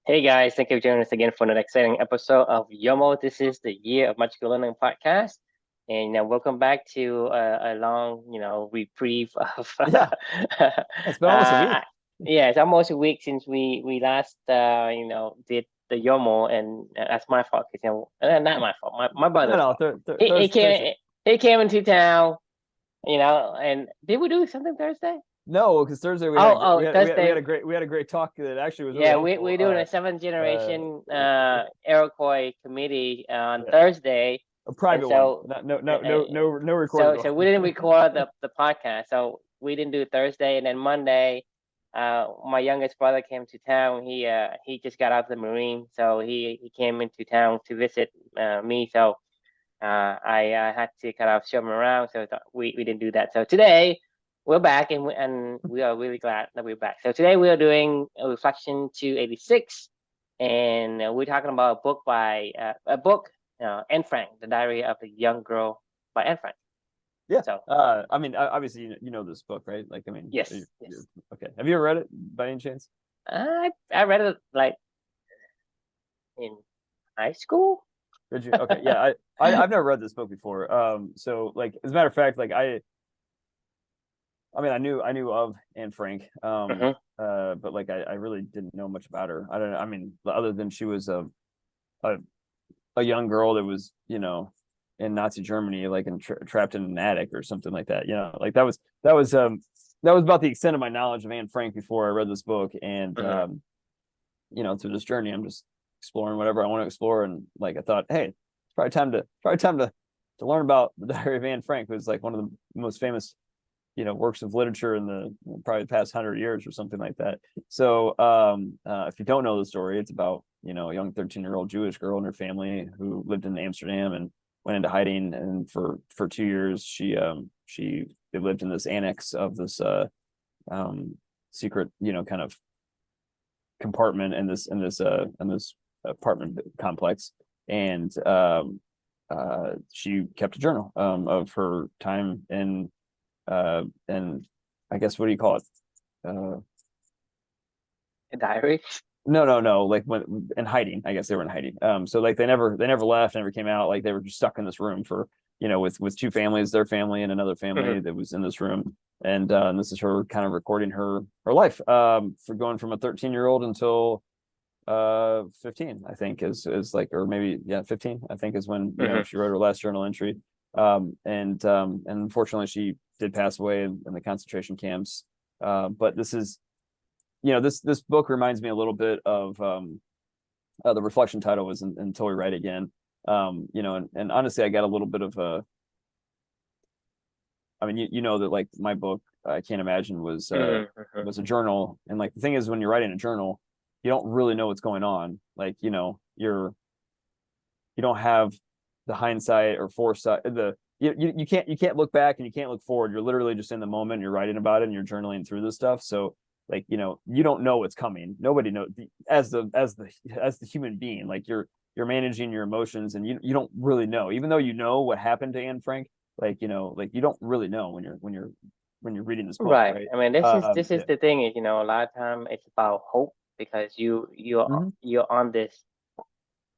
Hey guys, thank you for joining us again for an exciting episode of YOML. This is the Year of Magical Learning podcast. And welcome back to a long, reprieve of Yeah, it's been almost a week. yeah, it's almost a week since we last did the YOML, and that's my fault because not my fault, my No, brother's no, fault. He Thursday. he came into town, and did we do something Thursday? No, because Thursday Thursday. we had a great talk that actually was really Yeah, helpful. we're doing a seventh Uh, generation Iroquois committee on yeah, Thursday, a and private one. so Not, no, uh, no, uh, no, no, no recorded so we didn't one. record the podcast, so we didn't do Thursday, and then Monday, my youngest brother came to town. He just got out of the Marine, so he came into town to visit me. So I had to kind of show him around, so we didn't do that. So today we're back, and we are really glad that we're back. So today we are doing a reflection 286, and we're talking about a book, Anne Frank, The Diary of a Young Girl by Anne Frank. Yeah. So I mean, obviously, you know this book, right? Like, I mean, yes, yes, okay. Have you ever read it by any chance? I read it like in high school. Did you? Okay, yeah. I've never read this book before. So like, as a matter of fact, like I mean, I knew of Anne Frank, Hmm. but like I really didn't know much about her. I don't. I mean, other than she was a, a young girl that was, in Nazi Germany, like trapped in an attic or something like that. Like that was about the extent of my knowledge of Anne Frank before I read this book. And Hmm. through this journey, I'm just exploring whatever I want to explore. And like I thought, hey, it's probably time to learn about the Diary of Anne Frank, who's like one of the most famous works of literature in the probably the past 100 years or something like that. So if you don't know the story, it's about a young 13-year-old Jewish girl and her family who lived in Amsterdam and went into hiding, and for 2 years they lived in this annex of this secret kind of compartment in this apartment complex. And she kept a journal of her time and I guess, what do you call it? A diary. No. Like, when in hiding, I guess they were in hiding. So like they never left, never came out. Like, they were just stuck in this room for with two families, their family and another family Hmm. that was in this room. And this is her kind of recording her life, for going from a 13-year-old until 15, I think, is like, or maybe, yeah, 15, I think, is when Hmm. she wrote her last journal entry. And unfortunately she did pass away in the concentration camps. But this is this book reminds me a little bit of the reflection title was Until We Write Again. And honestly, I got a little bit of a, I mean, you know that, like, my book, I Can't Imagine, Hmm. Hmm. was a journal. And like, the thing is, when you're writing a journal, you don't really know what's going on. Like, you don't have the hindsight or foresight. You can't look back and you can't look forward. You're literally just in the moment. You're writing about it and you're journaling through this stuff. So like, you don't know what's coming. Nobody knows, as the human being. Like, you're managing your emotions, and you don't really know, even though you know what happened to Anne Frank. Like, like, you don't really know when you're reading this book, Right. right? I mean, this is Yeah. the thing is, a lot of time it's about hope because Mhm. you're on this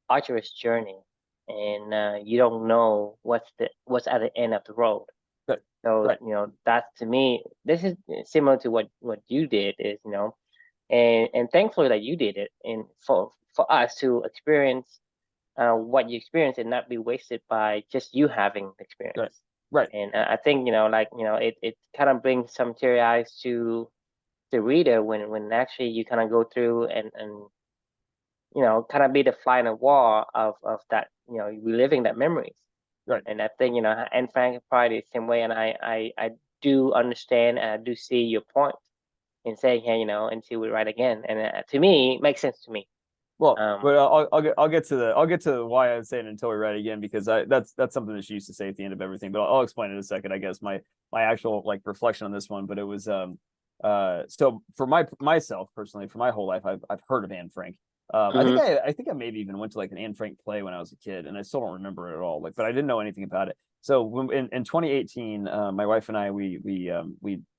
arduous journey, and you don't know what's at the end of the road. Right. So Right. that, to me, this is similar to what you did, is and thankfully that you did it, and for us to experience what you experienced and not be wasted by just you having the Right. experience. Right. And I think it kind of brings some teary eyes to the reader when actually you kind of go through and kind of be the fly in the wall of that, reliving that memories. Right. And I think, and Frank probably the same way. And I do understand and I do see your point in saying, hey, until we write again. And to me, it makes sense to me. Well, Um, but I'll get to why I was saying Until We Write Again, because that's something that she used to say at the end of everything. But I'll explain it in a second. I guess my actual, like, reflection on this one. But it was so for myself personally, for my whole life, I've heard of Anne Frank. mhm. I think I maybe even went to like an Anne Frank play when I was a kid, and I still don't remember it at all. Like, but I didn't know anything about it. so in 2018, my wife and I, we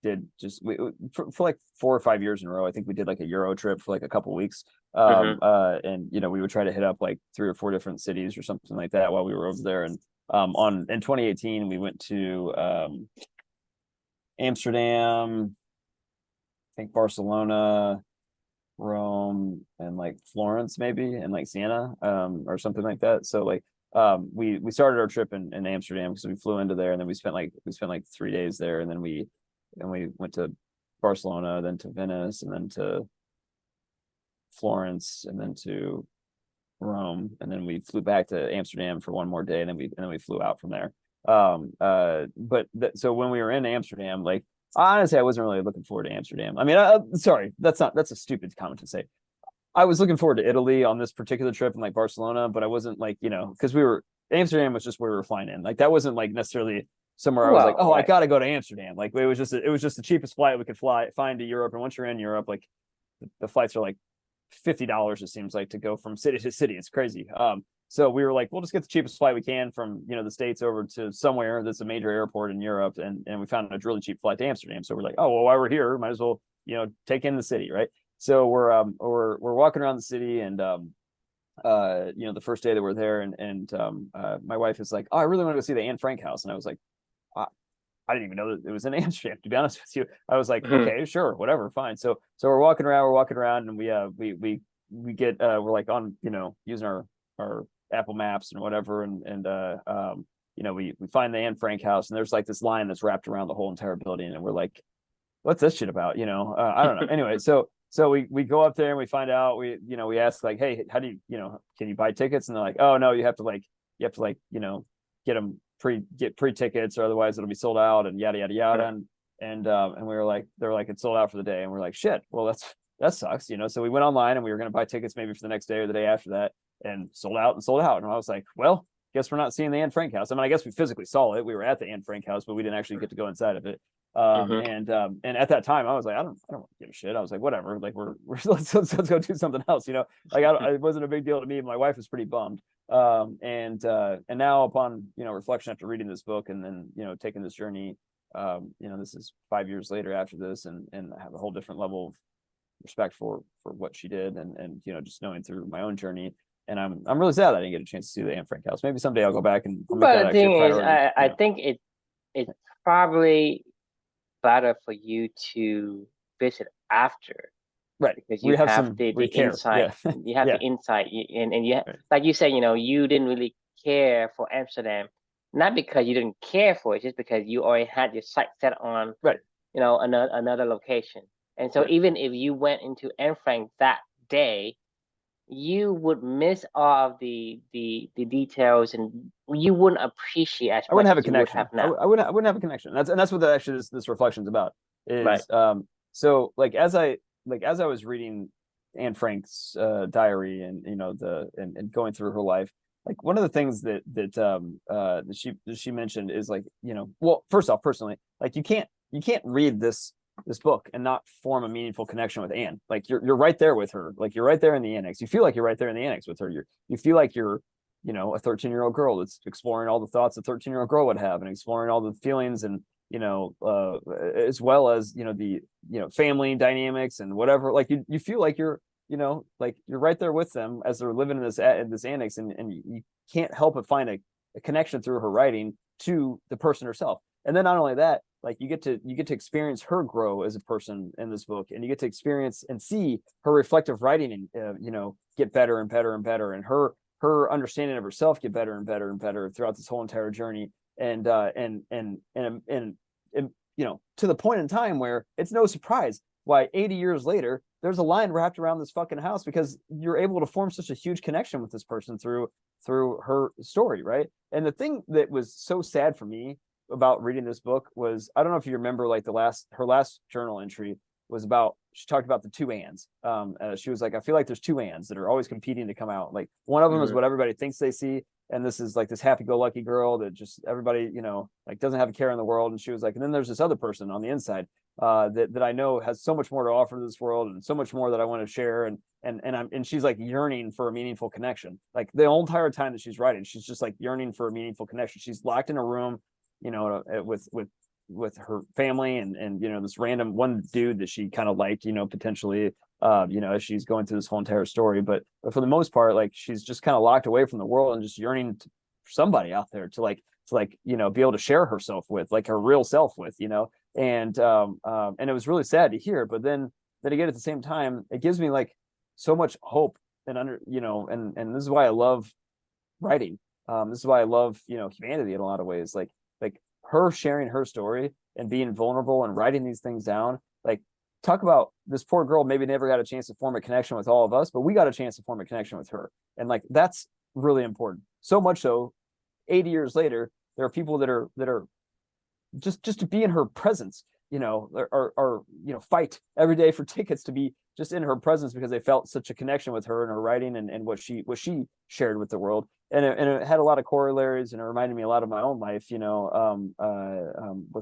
did just for like 4 or 5 years in a row. I think we did like a Euro trip for like a couple weeks. And we would try to hit up like 3 or 4 different cities or something like that while we were over there. And in 2018, we went to Amsterdam, I think Barcelona, Rome, and like Florence maybe, and like Siena, or something like that. So like we started our trip in Amsterdam because we flew into there, and then we spent like 3 days there, and then we went to Barcelona, then to Venice, and then to Florence, and then to Rome, and then we flew back to Amsterdam for one more day, and then we flew out from there. So when we were in Amsterdam, like honestly, I wasn't really looking forward to Amsterdam. I mean, sorry, that's a stupid comment to say. I was looking forward to Italy on this particular trip and like Barcelona, but I wasn't like, because Amsterdam was just where we were flying in. Like that wasn't like necessarily somewhere I was like, oh, I gotta go to Amsterdam. Like it was just the cheapest flight we could find to Europe. And once you're in Europe, like the flights are like $50, it seems like, to go from city to city. It's crazy. So we were like, we'll just get the cheapest flight we can from the States over to somewhere that's a major airport in Europe, and we found a really cheap flight to Amsterdam. So we're like, oh well, while we're here, might as well take in the city, right? So we're walking around the city, and the first day that we're there, and my wife is like, oh, I really want to go see the Anne Frank house, and I was like, I didn't even know that it was in Amsterdam, to be honest with you. I was like, okay, sure, whatever, fine. So we're walking around, and we get we're like on using our Apple Maps and whatever, and we find the Anne Frank house, and there's like this line that's wrapped around the whole entire building, and we're like, what's this shit about? I don't know. Anyway, so we go up there and we find out, we ask like, hey, how do you can you buy tickets? And they're like, oh no, you have to get pre-tickets, or otherwise it'll be sold out, and yada yada yada. Right. And we were like, they're like, it's sold out for the day, and we're like, shit, well that sucks. So we went online, and we were going to buy tickets maybe for the next day or the day after that, and sold out. And I was like, well, guess we're not seeing the Anne Frank house. I mean, I guess we physically saw it. We were at the Anne Frank house, but we didn't actually get to go inside of it. And at that time, I was like, I don't give a shit. I was like, whatever. Like let's go do something else. Like it wasn't a big deal to me. My wife was pretty bummed. And now upon reflection after reading this book, and then taking this journey, this is 5 years later after this, and I have a whole different level of respect for what she did, and just knowing through my own journey. And I'm really sad I didn't get a chance to see the Anne Frank house. Maybe someday I'll go back and make But that the actually thing a is, priority. I think it's probably better for you to visit after, right, because you have the insight. Yeah. You have Yeah. the insight, and you Right. like you said, you didn't really care for Amsterdam, not because you didn't care for it, just because you already had your sight set on Right. another location. And so Right. even if you went into Anne Frank that day, you would miss all of the details, and you wouldn't appreciate as I wouldn't much have a as you would connection. have now. I wouldn't have a connection. That's what this reflection's about. Right. Is so like as I was reading Anne Frank's diary, and and going through her life, like one of the things that she mentioned is like, well, first off, personally, like you can't read this book and not form a meaningful connection with Anne. Like you're right there with her. Like you're right there in the Annex. You feel like you're right there in the Annex with her. You feel like you're a 13-year-old girl that's exploring all the thoughts a 13-year-old girl would have, and exploring all the feelings, and as well as the family dynamics and whatever. Like you feel like you're like you're right there with them as they're living in this Annex, and you can't help but find a connection through her writing to the person herself. And then not only that, like you get to experience her grow as a person in this book, and you get to experience and see her reflective writing, and get better and better and better, and her understanding of herself get better and better and better throughout this whole entire journey. And to the point in time where it's no surprise why 80 years later there's a line wrapped around this fucking house, because you're able to form such a huge connection with this person through her story, right? And the thing that was so sad for me about reading this book was, I don't know if you remember, like her last journal entry was about, she talked about the two Anns. She was like, I feel like there's two Anns that are always competing to come out. Like one of them is what everybody thinks they see, and this is like this happy-go-lucky girl that just everybody like doesn't have a care in the world. And she was like, and then there's this other person on the inside, that I know has so much more to offer to this world and so much more that I want to share. And she's like yearning for a meaningful connection. Like the whole entire time that she's writing, she's just like yearning for a meaningful connection. She's locked in a room, with her family and this random one dude that she kind of liked, potentially, as she's going through this whole entire story. But for the most part, like she's just kind of locked away from the world and just yearning for somebody out there to be able to share herself with, like her real self with, and it was really sad to hear. But then again, at the same time, it gives me like so much hope and this is why I love writing. This is why I love humanity in a lot of ways. Like her sharing her story and being vulnerable and writing these things down. Like, talk about this poor girl maybe never got a chance to form a connection with all of us, but we got a chance to form a connection with her, and like that's really important. So much so, 80 years later, there are people that are just to be in her presence, or fight every day for tickets to be just in her presence because they felt such a connection with her and her writing and what she shared with the world. And it had a lot of corollaries, and it reminded me a lot of my own life, with a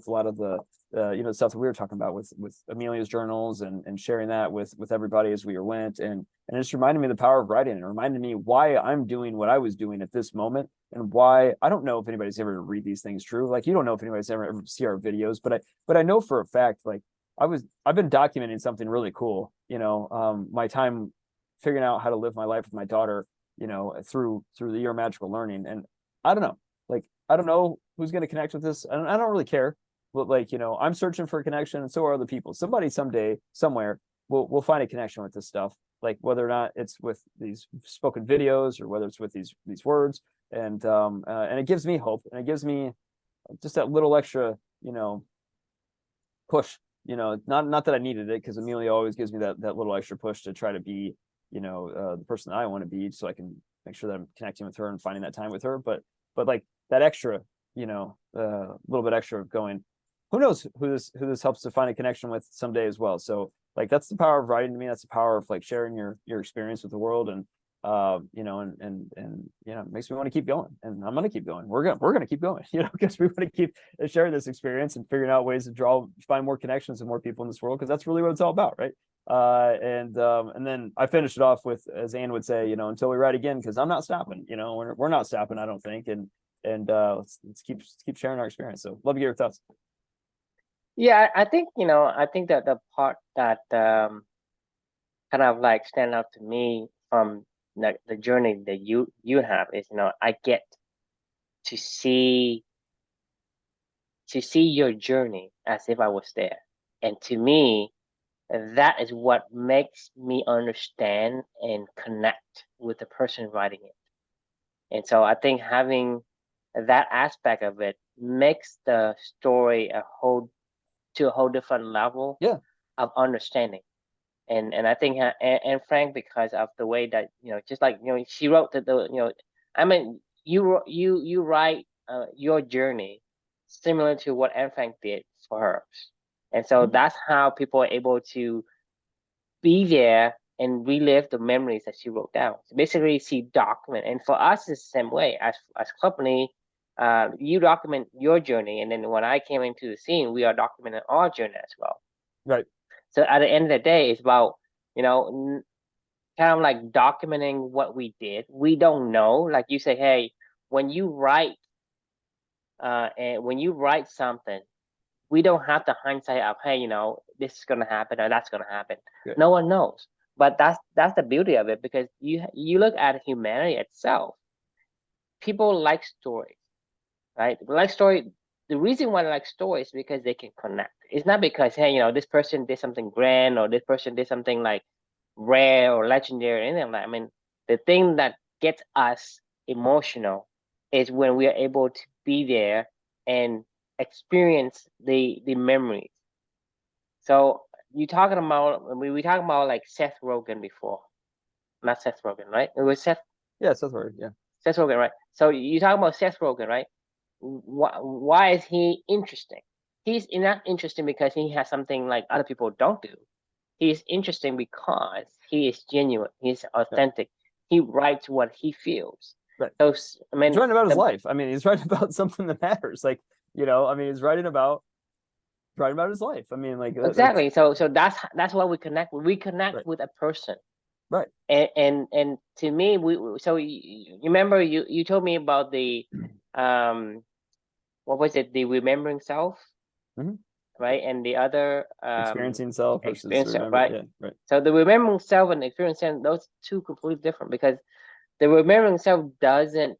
lot of the stuff that we were talking about with Amelia's journals and sharing that with everybody as we went, and it just reminded me of the power of writing. It reminded me why I'm doing what I was doing at this moment, and why I don't know if anybody's ever read these things true. Like, you don't know if anybody's ever see our videos, but I know for a fact, like I've been documenting something really cool, my time figuring out how to live my life with my daughter, through the year of magical learning. And I don't know, like, I don't know who's going to connect with this. I don't really care, but I'm searching for a connection, and so are other people. Somebody someday, somewhere, will find a connection with this stuff, like whether or not it's with these spoken videos or whether it's with these words. And it gives me hope, and it gives me just that little extra, push, not that I needed it, because Amelia always gives me that little extra push to try to be, the person that I want to be, so I can make sure that I'm connecting with her and finding that time with her. But like that extra, little bit extra of going, who knows who this helps to find a connection with someday as well. So like, that's the power of writing to me. That's the power of like sharing your experience with the world. And it makes me want to keep going, and I'm going to keep going. We're going to keep going, because we want to keep sharing this experience and figuring out ways to find more connections and more people in this world, because that's really what it's all about, right? And then I finished it off with, as Anne would say, until we write again, because I'm not stopping. We're not stopping, I don't think. And let's keep sharing our experience. So love to hear your thoughts. Yeah, I think that the part that kind of like stand out to me from the journey that you have is, I get to see your journey as if I was there. And to me, that is what makes me understand and connect with the person writing it. And so I think having that aspect of it makes the story to a whole different level, Yeah, of understanding. And I think and Frank, because of the way that, just like, she wrote I mean, you write your journey similar to what Anne Frank did for hers. And so that's how people are able to be there and relive the memories that she wrote down. So basically, she document. And for us, it's the same way. As company, you document your journey, and then when I came into the scene, we are documenting our journey as well. right. So at the end of the day, it's about, kind of like documenting what we did. We don't know, like you say, hey, when you write something, we don't have the hindsight of, hey, this is gonna happen or that's gonna happen. Good. No one knows. But that's the beauty of it, because you look at humanity itself. People like stories, right? Like story. The reason why they like stories is because they can connect. It's not because, hey, this person did something grand, or this person did something like rare or legendary or anything like that. I mean, the thing that gets us emotional is when we are able to be there and experience the memories. So we talking about like Seth Rogen before, not Seth Rogen, right? It was Seth. Yeah, Seth Rogen. Yeah. Seth Rogen, right? So you talking about Seth Rogen, right? Why is he interesting? He's not interesting because he has something like other people don't do. He's interesting because he is genuine. He's authentic. He writes what he feels. Right. So I mean, he's writing about his life. I mean, he's writing about something that matters. Like, he's writing about writing about his life. I mean, like Exactly. So that's why we connect. We connect right, with a person. right. And to me, so you remember you told me about the what was it, the remembering self, Mhm. right, and the other Experiencing self versus experience self, remember. right? Yeah, right. So the remembering self and the experience self, those two completely different, because the remembering self doesn't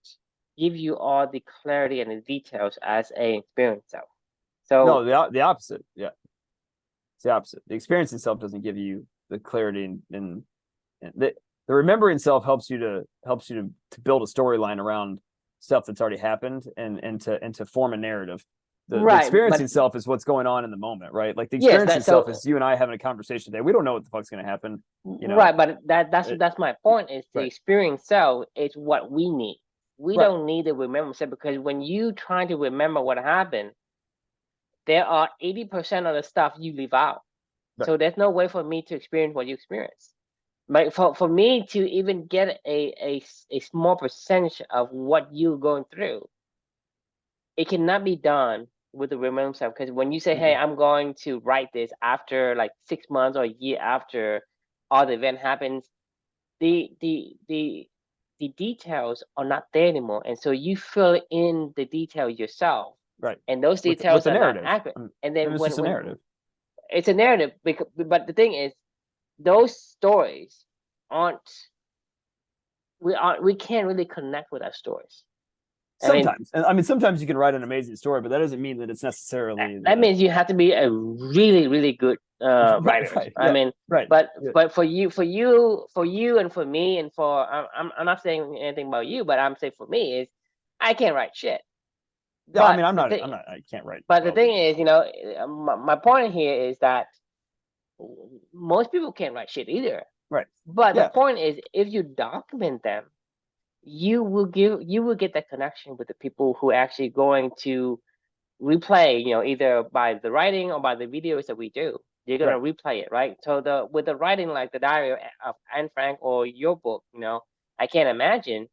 give you all the clarity and the details as a experienced self. No, So the opposite. Yeah, it's the opposite. The experiencing self doesn't give you the clarity, and the remembering self helps you to build a storyline around stuff that's already happened, and to form a narrative. The right, but experiencing self is what's going on in the moment, right? Like the yes, experiencing that self so is you and I having a conversation today. We don't know what the fuck's going to happen, you know. right, but It, that's my point. Is the right, experienced self is what we need. We right, don't need to remember self, because when you try to remember what happened, there are 80% of the stuff you leave out. right. So there's no way for me to experience what you experience. But for me to even get a small percentage of what you're going through, it cannot be done with the remember self. Because when you say, hey, Mm-mm. I'm going to write this after like 6 months or a year after all the event happens, the the the the details are not there anymore, and so you fill in the details yourself, Right. and those With details the are not narrative. accurate. And Maybe then it's just a when narrative. it's a narrative, but the thing is, those stories aren't we can't really connect with our stories. I mean, Sometimes, and I mean, sometimes you can write an amazing story, but that doesn't mean that it's necessarily that the means you have to be a really really good right, writers. right, I yeah, mean, right, but yeah, for you and for me and for I'm not saying anything about you, but I'm saying for me is I can't write shit. yeah. I But mean, the thing, I can't write but the well thing either. is, my point here is that most people can't write shit either. Right, But the yeah, point is, if you document them, you will get that connection with the people who are actually going to replay, either by the writing or by the videos that we do. You're gonna right, replay it, right? So with the writing, like the diary of Anne Frank or your book, I can't imagine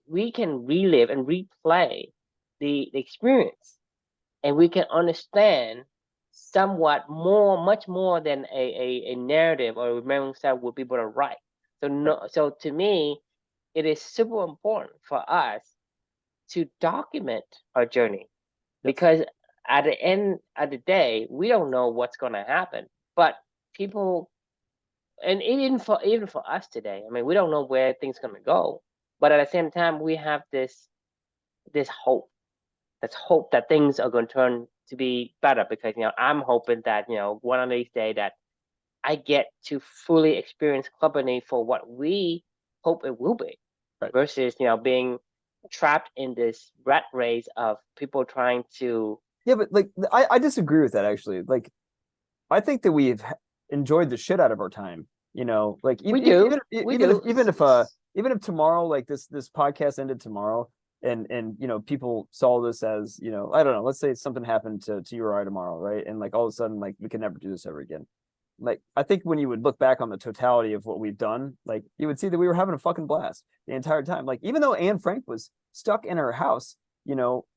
we can relive and replay the experience, and we can understand somewhat more, much more than a narrative or a memory style would be able to write. So right. no, so to me, it is super important for us to document our journey, Yes, because at the end of the day, we don't know what's going to happen. But people, and even for us today, I mean, we don't know where things going to go. But at the same time, we have this hope. Let's hope that things are going to turn to be better, because I'm hoping that one of these days that I get to fully experience company for what we hope it will be, right. versus being trapped in this rat race of people trying to. Yeah, but like I disagree with that actually. Like I think that we've enjoyed the shit out of our time. Like We do, we do. even if tomorrow, like this podcast ended tomorrow, and people saw this as I don't know. Let's say something happened to you or I tomorrow, right? And like all of a sudden, like we can never do this ever again. Like I think when you would look back on the totality of what we've done, like you would see that we were having a fucking blast the entire time. Like even though Anne Frank was stuck in her house,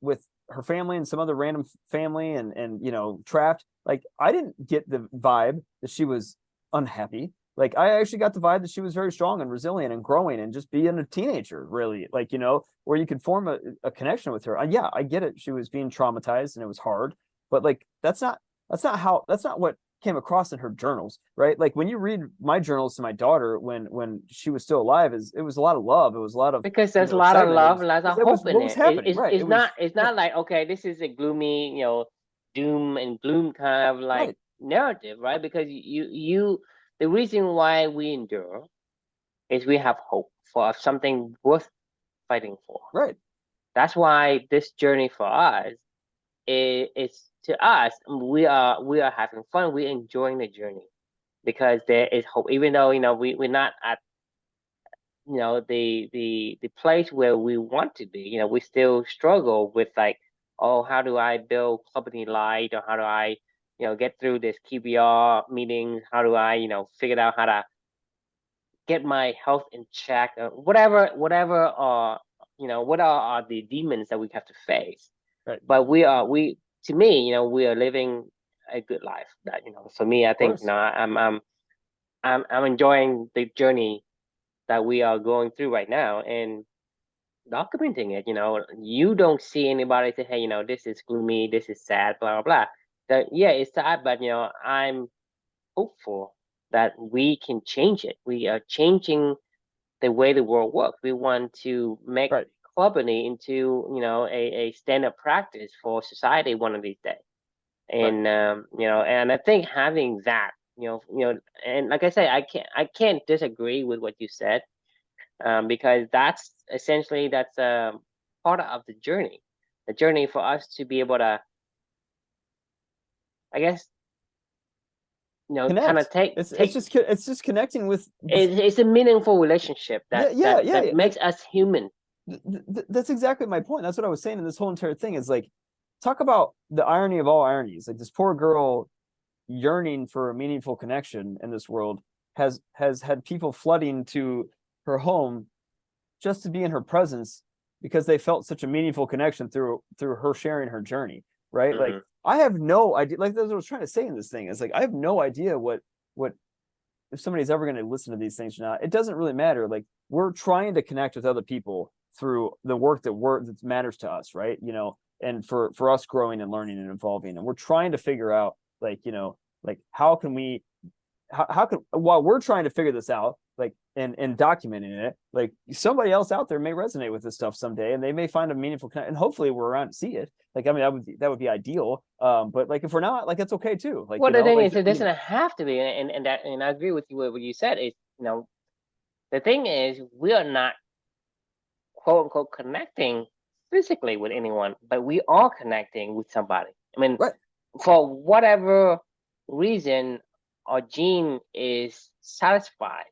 with her family and some other random family and trapped, like I didn't get the vibe that she was unhappy. Like I actually got the vibe that she was very strong and resilient and growing and just being a teenager, really. Like, where you could form a connection with her. Yeah, I get it. She was being traumatized and it was hard, but like that's not what came across in her journals, right? Like when you read my journals to my daughter when she was still alive, it was a lot of love. It was a lot of Because there's a lot of excitement. It love was and lots of it was hope in what was it. happening, right? It was It's right, not like, okay, this is a gloomy, doom and gloom kind of like right, narrative, right? Because the reason why we endure is we have hope for something worth fighting for. right. That's why this journey for us is to us, we are having fun. We're enjoying the journey because there is hope, even though we're not at the place where we want to be. We still struggle with, like, oh, how do I build company light, or how do I get through this QBR meetings, how do I figure out how to get my health in check, whatever what are the demons that we have to face. Right. But to me, we are living a good life. That, for me, I Of think, course. I'm enjoying the journey that we are going through right now and documenting it. You don't see anybody say, hey, this is gloomy, this is sad, blah blah blah. That, yeah, it's sad, but I'm hopeful that we can change it. We are changing the way the world works. We want to make Right. clubbing into a standard practice for society one of these days. Right. And I think having that, and like I say, I can't disagree with what you said, because that's essentially that's part of the journey for us to be able to, I guess, kind of Connect. take It's just it's just connecting with it's a meaningful relationship yeah, that yeah, that yeah, that makes us human. that's exactly my point. That's what I was saying in this whole entire thing is like, talk about the irony of all ironies. Like this poor girl yearning for a meaningful connection in this world has had people flooding to her home just to be in her presence because they felt such a meaningful connection through her sharing her journey, right? Like Hmm. I have no idea. Like that's what I was trying to say in this thing. Is like I have no idea what if somebody's ever going to listen to these things or not. It doesn't really matter. Like we're trying to connect with other people through the work that matters to us, right? And for us growing and learning and evolving, and we're trying to figure out like like how can we how can while we're trying to figure this out, like and documenting it, like somebody else out there may resonate with this stuff someday and they may find a meaningful connection, and hopefully we're around to see it. Like I mean that would be ideal. But like if we're not, like it's okay too. Like Well, the thing like is, it doesn't have to be, and I agree with you what you said. Is the thing is, we are not quote unquote connecting physically with anyone, but we are connecting with somebody. I mean, right. for whatever reason, our gene is satisfied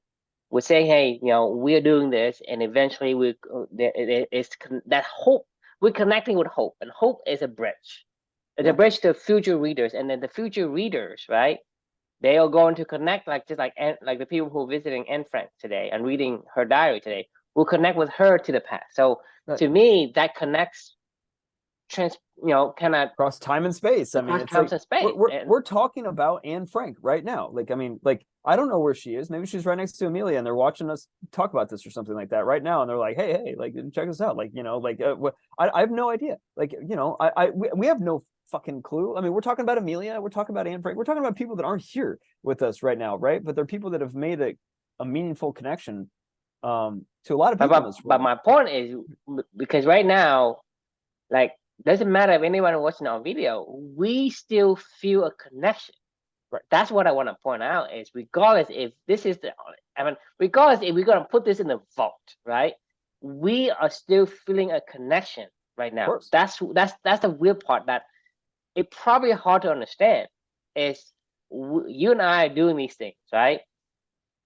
with saying, "Hey, we're doing this," and eventually it's that hope. We're connecting with hope, and hope is a bridge. It's a Yeah. bridge to future readers, and then the future readers, right? They are going to connect, like just like the people who are visiting Anne Frank today and reading her diary today will connect with her to the past. So Right. to me, that connects kind of Across time and space. I mean, across it's time like and space. And we're talking about Anne Frank right now. Like, I mean, like I don't know where she is. Maybe she's right next to Amelia, and they're watching us talk about this or something like that right now. And they're like, hey, like check this out. Like, like I have no idea. Like, we have no fucking clue. I mean, we're talking about Amelia. We're talking about Anne Frank. We're talking about people that aren't here with us right now, right? But they're people that have made a meaningful connection to a lot of people in this but world. my point is, because right now, like, doesn't matter if anyone watching our video, we still feel a connection. Right. That's what I want to point out is, regardless if this is regardless if we're gonna put this in the vault, right? We are still feeling a connection right Of now. course. That's the weird part that it probably hard to understand is you and I are doing these things, right?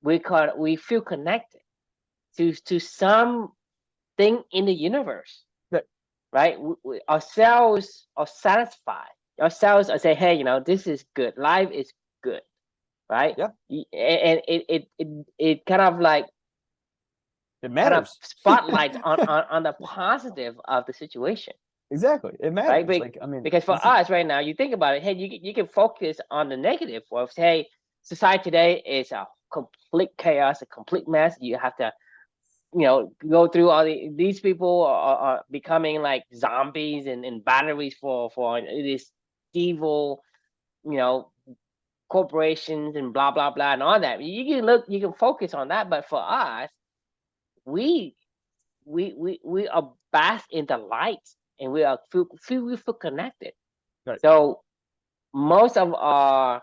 We feel connected to something in the universe, That, right? Ourselves are satisfied. Ourselves are say, hey, this is good. Life is good, right? yeah, And it kind of like it kind of matters. spotlights on the positive of the situation, Exactly. It right? matters. Like, I mean, Because for this is us right now, you think about it, hey, you can focus on the negative of, hey, society today is a complete chaos, a complete mess. You have to go through all these people are becoming like zombies and batteries for this evil you know corporations and blah blah blah and all that. You can focus on that, but for us, we we are bask in the light, and we feel connected. right. So most of our,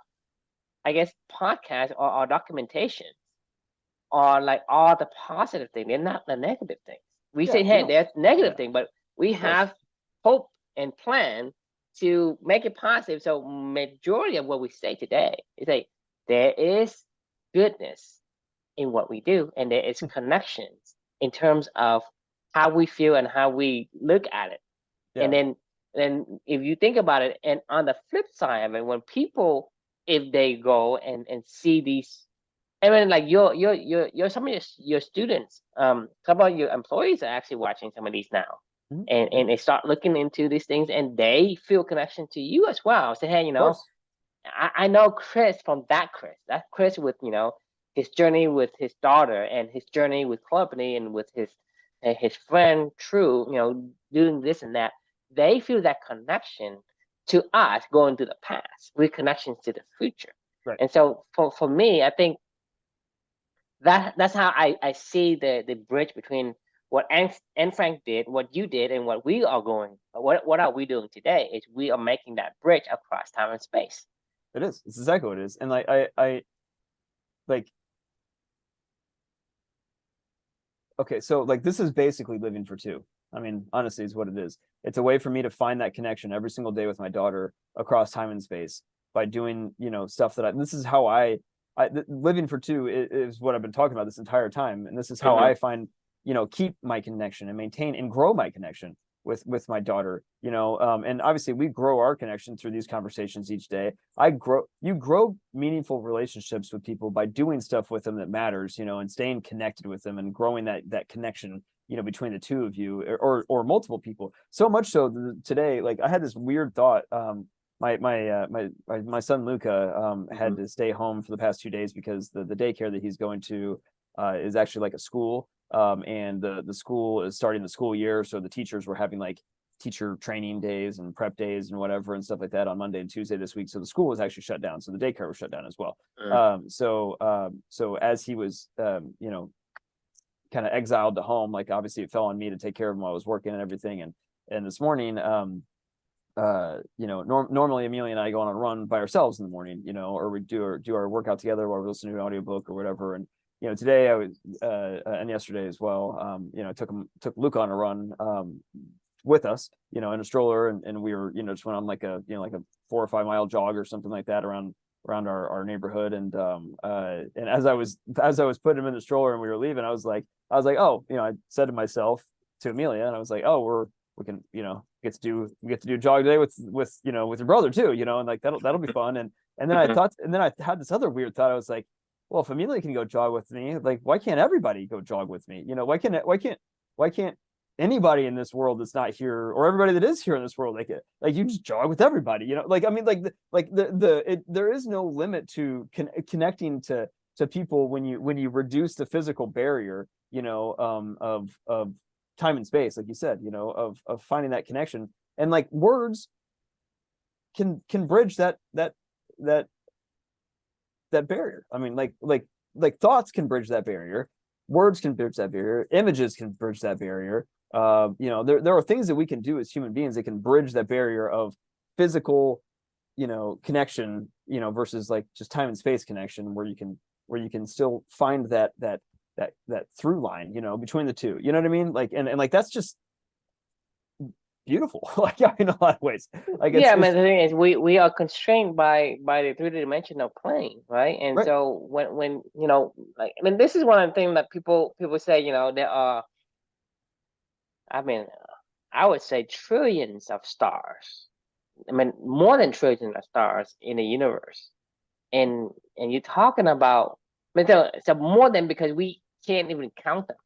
I guess, podcasts or our documentation are like all the positive thing. They're not the negative things. We Yeah, say, we hey, don't. there's negative Yeah, thing, but we of course. have hope and plan to make it positive. So majority of what we say today is like there is goodness in what we do, and there is connections in terms of how we feel and how we look at it. And Yeah. then if you think about it, and on the flip side of it, when people, if they go and see these, I mean, like your some of your students, some of your employees are actually watching some of these now. Mhm. and they start looking into these things, and they feel connection to you as well. Say, hey, Of course. I know Chris from that Chris. That Chris with, his journey with his daughter and his journey with company and with his friend True, doing this and that. They feel that connection to us going to the past, with connections to the future. Right. And so for me, I think that's how I see the bridge between what Anne Frank did, what you did, and what we are going. What are we doing today? Is we are making that bridge across time and space. It is. It's exactly what it is. And like I like okay, so like this is basically living for two. I mean, honestly, is what it is. It's a way for me to find that connection every single day with my daughter across time and space by doing, stuff that this is how living for two is what I've been talking about this entire time. And this is how I find, keep my connection and maintain and grow my connection with my daughter, and obviously we grow our connection through these conversations each day. You grow meaningful relationships with people by doing stuff with them that matters, and staying connected with them and growing that connection, between the two of you or multiple people. So much so that today, like I had this weird thought. My son Luca had to stay home for the past 2 days because the daycare that he's going to is actually like a school. And the school is starting the school year, so the teachers were having like teacher training days and prep days and whatever and stuff like that on Monday and Tuesday this week. So the school was actually shut down, so the daycare was shut down as well. So as he was kind of exiled to home, like obviously it fell on me to take care of him while I was working and everything. And this morning, normally Amelia and I go on a run by ourselves in the morning, or we do our workout together while we listen to an audiobook or whatever. And today I was and yesterday as well, took Luke on a run with us, in a stroller, and we were, just went on like a 4 or 5 mile jog or something like that around our neighborhood. And as I was putting him in the stroller and we were leaving, I was like, oh, I said to myself, to Amelia, and I was like, oh, we can, get to do a jog today with your brother too, and like that'll be fun. And then I thought, and then I had this other weird thought. I was like, well, if Amelia can go jog with me, like why can't everybody go jog with me? Why can't anybody in this world that's not here, or everybody that is here in this world, like you just jog with everybody, like I mean, there is no limit to connecting to people when you reduce the physical barrier, of time and space, like you said, of finding that connection. And like words can bridge that barrier. I mean, like thoughts can bridge that barrier, words can bridge that barrier, images can bridge that barrier. There are things that we can do as human beings that can bridge that barrier of physical, connection, versus like just time and space connection, where you can still find that through line, between the two. You know what I mean? Like, and like that's just beautiful. Like in a lot of ways. Like the thing is, we are constrained by the 3D-dimensional plane, right? And right. So when like, I mean, this is one of the things that people say, there are, I mean, I would say trillions of stars. I mean, more than trillions of stars in the universe. And you're talking about, I mean, so more than, because we can't even count them.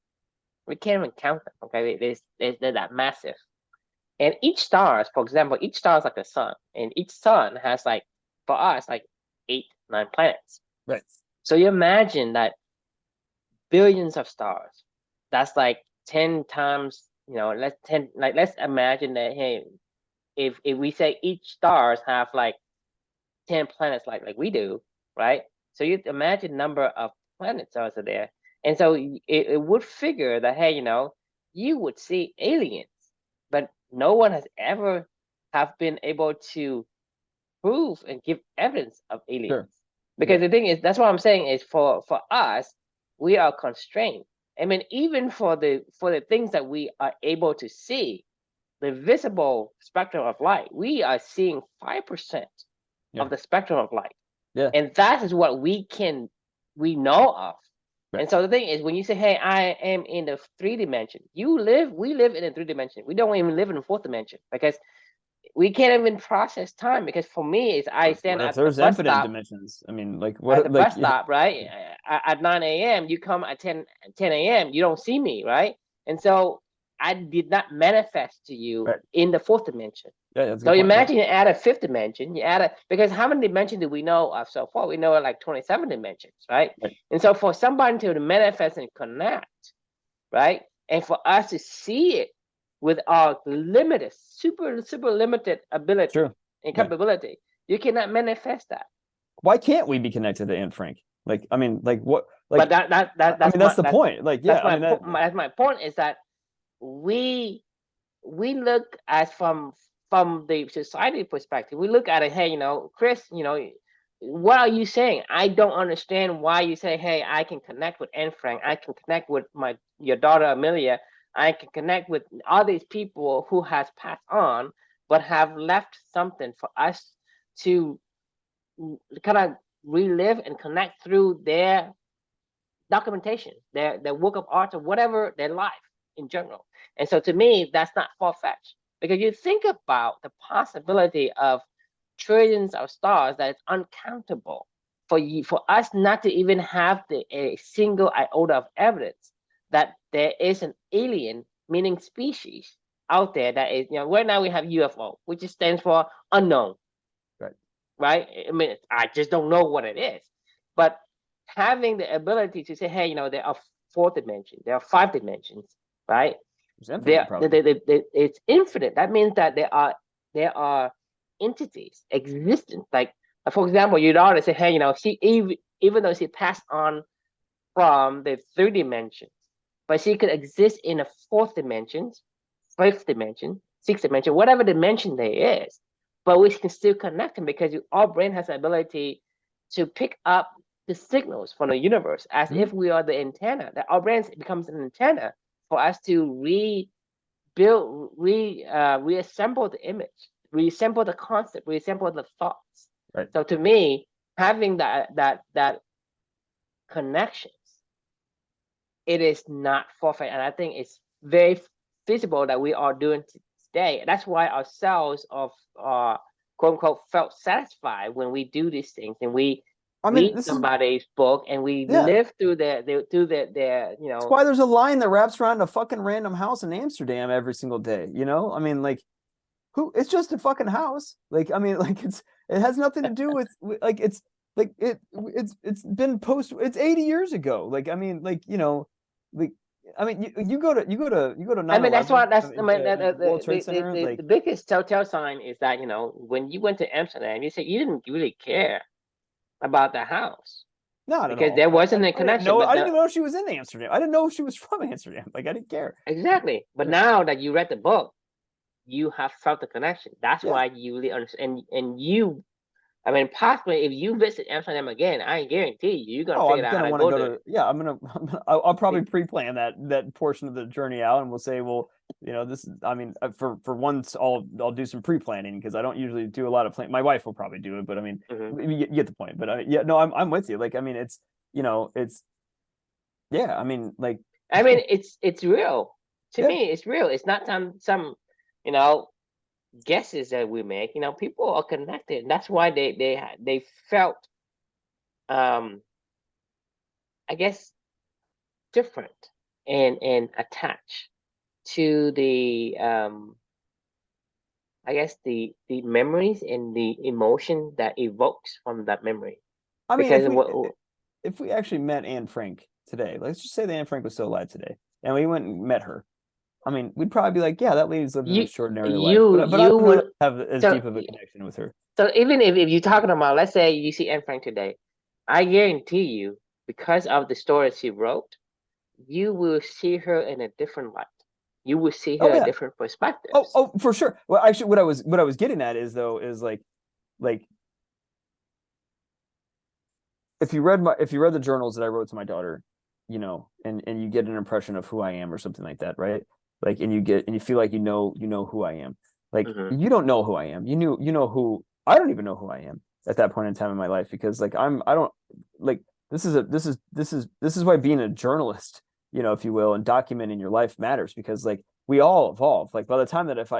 We can't even count them. Okay, they're that massive. And each star, for example, each star is like a sun, and each sun has, like, for us, like 8, 9 planets. Right. So you imagine that billions of stars. That's like 10 times. Let's imagine that. Hey, if we say each stars have like 10 planets, like we do, right? So you imagine number of planets are there, and so it would figure that, hey, you would see aliens, but no one has ever have been able to prove and give evidence of aliens. Sure. Because the thing is, that's what I'm saying is, for us, we are constrained. I mean, even for the things that we are able to see, the visible spectrum of light, we are seeing 5% of the spectrum of light. Yeah. And that is what we know of. Right. And so the thing is, when you say, hey, I am in the 3 dimension, we live in a 3 dimension. We don't even live in the 4th dimension, because we can't even process time. Because for me, is I stand at the bus stop. There's infinite dimensions. I mean, like what? At the bus stop, right? At 9 a.m., you come at 10 a.m., you don't see me, right? And so I did not manifest to you Right. in the fourth dimension. Yeah, that's a So good point. imagine you add a fifth dimension, because how many dimensions do we know of so far? We know like 27 dimensions, right? Right. And so for somebody to manifest and connect, right? And for us to see it with our limited, super limited ability True. and Yeah. capability, you cannot manifest that. Why can't we be connected to Anne Frank? Like, I mean, like what? But Like, that's the point. Like, yeah, I mean, that's my point is that we look at from the society perspective, we look at it, hey, Chris, what are you saying? I don't understand why you say, hey, I can connect with Anne Frank, I can connect with your daughter Amelia, I can connect with all these people who has passed on, but have left something for us to kind of relive and connect through their documentation, their work of art, or whatever, their life in general. And so to me, that's not far-fetched, because you think about the possibility of trillions of stars that is uncountable, for us not to even have a single iota of evidence that there is an alien, meaning species, out there that is, right now we have UFO, which stands for unknown. Right? I mean, I just don't know what it is. But having the ability to say, hey, there are 4 dimensions, there are 5 dimensions, right? It's infinite, It's infinite. That means that there are entities existent. Like, for example, your daughter say, hey, she even though she passed on from the 3 dimensions, but she could exist in a 4th dimension, 5th dimension, 6th dimension, whatever dimension there is. But we can still connect them, because our brain has the ability to pick up the signals from the universe as if we are the antenna. That our brain becomes an antenna for us to reassemble the image, reassemble the concept, reassemble the thoughts. Right. So to me, having that connections, it is not far-fetched, and I think it's very feasible that we are doing today. That's why our cells of quote unquote felt satisfied when we do these things, and we read somebody's book, and we live through their That's why there's a line that wraps around a fucking random house in Amsterdam every single day. I mean, like, it's just a fucking house. Like, I mean, like, it has nothing to do with like, it's been it's 80 years ago. Like, I mean, like, like, I mean, you go to 9/11, I mean, that's why World Trade Center. The biggest telltale sign is that, when you went to Amsterdam, you said you didn't really care about the house. Not because at all. there wasn't a connection. I didn't even know she was in Amsterdam. I didn't know she was from Amsterdam. Like, I didn't care. Exactly. But now that you read the book, you have felt the connection. That's why you really understand. And you, I mean, possibly if you visit Amsterdam again, I guarantee you're gonna figure out how to go there. Yeah, I'll probably pre-plan that portion of the journey out, and we'll say, well, this. I mean, for once, I'll do some pre-planning, because I don't usually do a lot of planning. My wife will probably do it, but I mean, you get the point. But yeah, no, I'm with you. Like, I mean, it's yeah. I mean, like, I mean, it's real to me. It's real. It's not some guesses that we make. People are connected, and that's why they felt I guess different and attached to the I guess the memories and the emotion that evokes from that memory. I mean, if we actually met Anne Frank today, let's just say that Anne Frank was still alive today, and we went and met her, I mean, we'd probably be like, yeah, that lady's lived an extraordinary life. But I don't have as deep of a connection with her. So even if you're talking about, let's say you see Anne Frank today, I guarantee you, because of the stories she wrote, you will see her in a different light. You will see her a different perspective. Oh, for sure. Well, actually, what I was getting at is like if you read the journals that I wrote to my daughter, and you get an impression of who I am or something like that, right? Like, and you feel like you know who I am. Like, you don't know who I am. I don't even know who I am at that point in time in my life, because like this is why being a journalist, if you will, and documenting your life matters, because like we all evolve. Like, by the time that if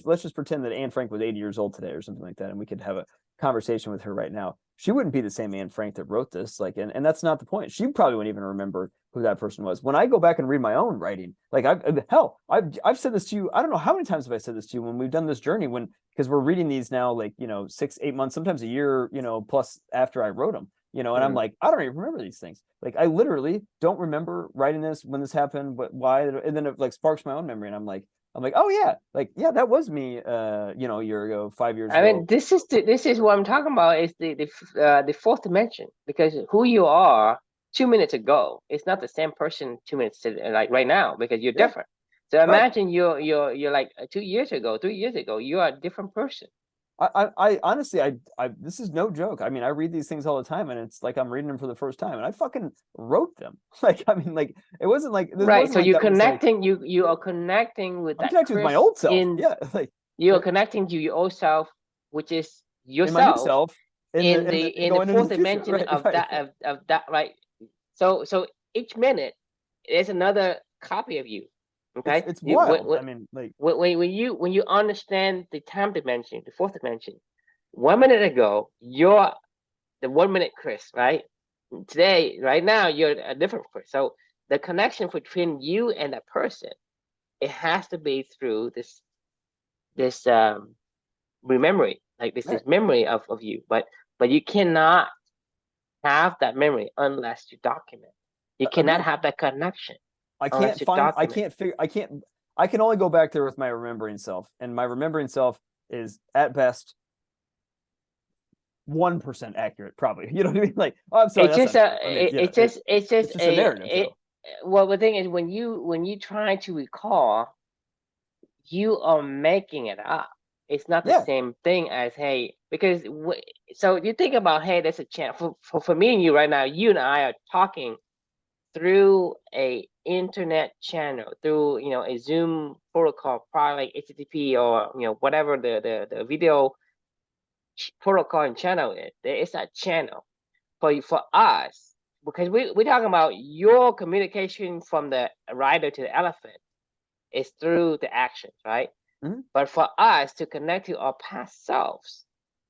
let's just pretend that Anne Frank was 80 years old today or something like that, and we could have conversation with her right now, she wouldn't be the same Anne Frank that wrote this. Like, and that's not the point. She probably wouldn't even remember who that person was. When I go back and read my own writing, like I've said this to you. I don't know how many times have I said this to you when we've done this journey, because we're reading these now, like, 6-8 months, sometimes a year, plus after I wrote them, and I'm like, I don't even remember these things. Like, I literally don't remember writing this, when this happened, but why, and then it like sparks my own memory, and I'm like, oh yeah, like, yeah, that was me, a year ago, 5 years ago. I mean, this is what I'm talking about, is the fourth dimension, because who you are 2 minutes ago is not the same person 2 minutes like right now, because you're different. So imagine you're like 2 years ago, 3 years ago, you are a different person. I honestly, this is no joke. I mean, I read these things all the time, and it's like I'm reading them for the first time, and I fucking wrote them. Like, I mean, like, it wasn't like this. Right. Wasn't So like you're that was like, connecting. You are connecting with I'm that connected with my old self. Yeah, like you are connecting to your old self, which is in my new yourself, self, in the fourth dimension of that. Right. So each minute is another copy of you. Okay. It's wild. I mean, like, when you understand the time dimension, the fourth dimension, 1 minute ago, you're the 1 minute Chris, right? Today, right now, you're a different Chris. So the connection between you and that person, it has to be through this memory, like this memory of you. But you cannot have that memory unless you document. You cannot have that connection. I can't I can only go back there with my remembering self, and my remembering self is at best 1% accurate, probably. You know what I mean? Like, oh, I'm sorry. It's just a narrative. Well, the thing is, when you try to recall, you are making it up. It's not the same thing as, hey, because so you think about, hey, there's a chance for me and you right now. You and I are talking through a internet channel, through a Zoom protocol, probably like HTTP or whatever the video protocol and channel is. There is a channel for us, because we're talking about your communication from the rider to the elephant is through the actions, right? Mm-hmm. But for us to connect to our past selves,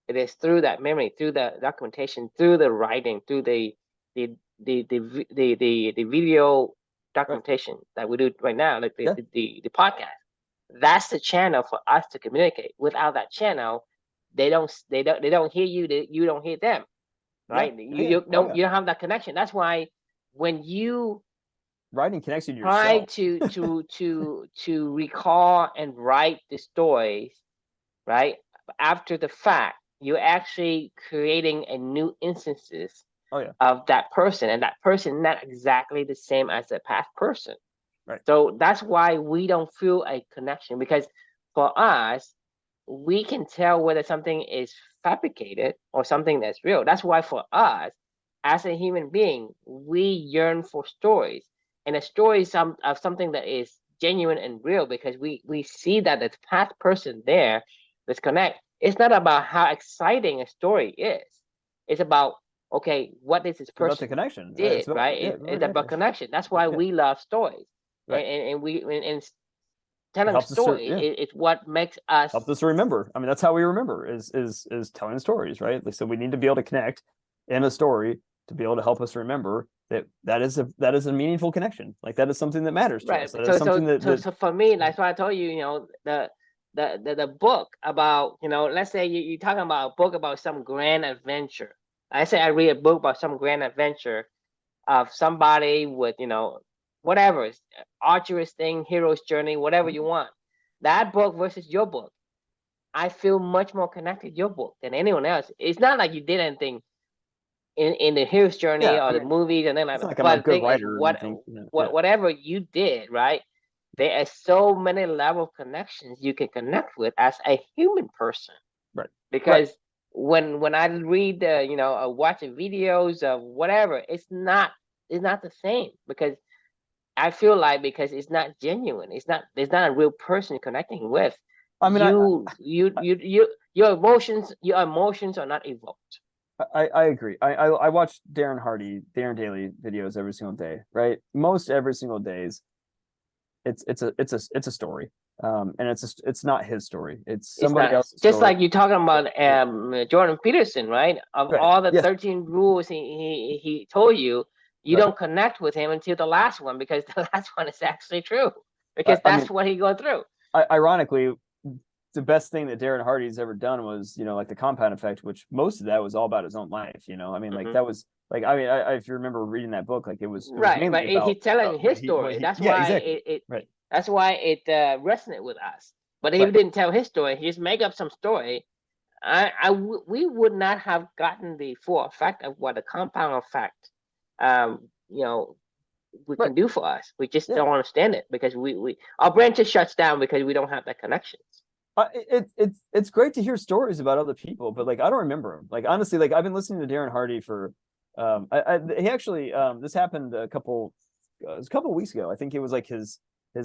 it is through that memory, through the documentation, through the writing, through the video documentation that we do right now, like the podcast. That's the channel for us to communicate. Without that channel, they don't hear you. You don't hear them, right? You don't have that connection. That's why when you writing connects you to yourself. Try to recall and write the stories, right? After the fact, you're actually creating a new instances of that person, and that person not exactly the same as the past person. Right. So that's why we don't feel a connection, because for us, we can tell whether something is fabricated or something that's real. That's why for us, as a human being, we yearn for stories, and a story is of something that is genuine and real, because we see that the past person there, let's connect. It's not about how exciting a story is. It's about, okay, what is this person about the connection did, right? It's about connection. That's why we love stories, and telling a story is what makes us helps us remember. I mean, that's how we remember is telling stories, right? So we need to be able to connect in a story to be able to help us remember that is a meaningful connection. Like, that is something that matters to us. So for me, that's why I told you, the book about, let's say you're talking about a book about some grand adventure. I say I read a book about some grand adventure of somebody with, whatever, arduous thing, hero's journey, whatever you want. That book versus your book, I feel much more connected to your book than anyone else. It's not like you did anything in the hero's journey or the movies and then like I'm a good writer. Whatever you did, right? There are so many level of connections you can connect with as a human person. Right. Because when I read watching videos of whatever, it's not the same, because I feel like, because it's not genuine. There's not a real person connecting with. I mean, your emotions are not evoked. I agree. I watch Darren Daily videos every single day, right? Most every single days, it's a story. And it's not his story. It's It's somebody not else's just story. like you're talking about Jordan Peterson, right? Of Right. all the Yes. 13 rules he told you, you Right. don't connect with him until the last one, because the last one is actually true, I, because I that's mean, what he go through. ironically, the best thing that Darren Hardy's ever done was, like the compound effect, which most of that was all about his own life. I mean, like Hmm. that was like, I mean, if you remember reading that book, like it was Right, mainly but about he's telling what his he what story. he That's yeah, why exactly. it Right. that's why it resonated with us. But if he Right. didn't tell his story, he just make up some story, we would not have gotten the full effect of what a compound effect, you know, we Right. can do for us. We just Yeah. don't understand it, because we our brain just shuts down because we don't have that connections. It's great to hear stories about other people, but like I don't remember them. Like honestly, like I've been listening to Darren Hardy for he actually this happened it was a couple of weeks ago. I think it was like his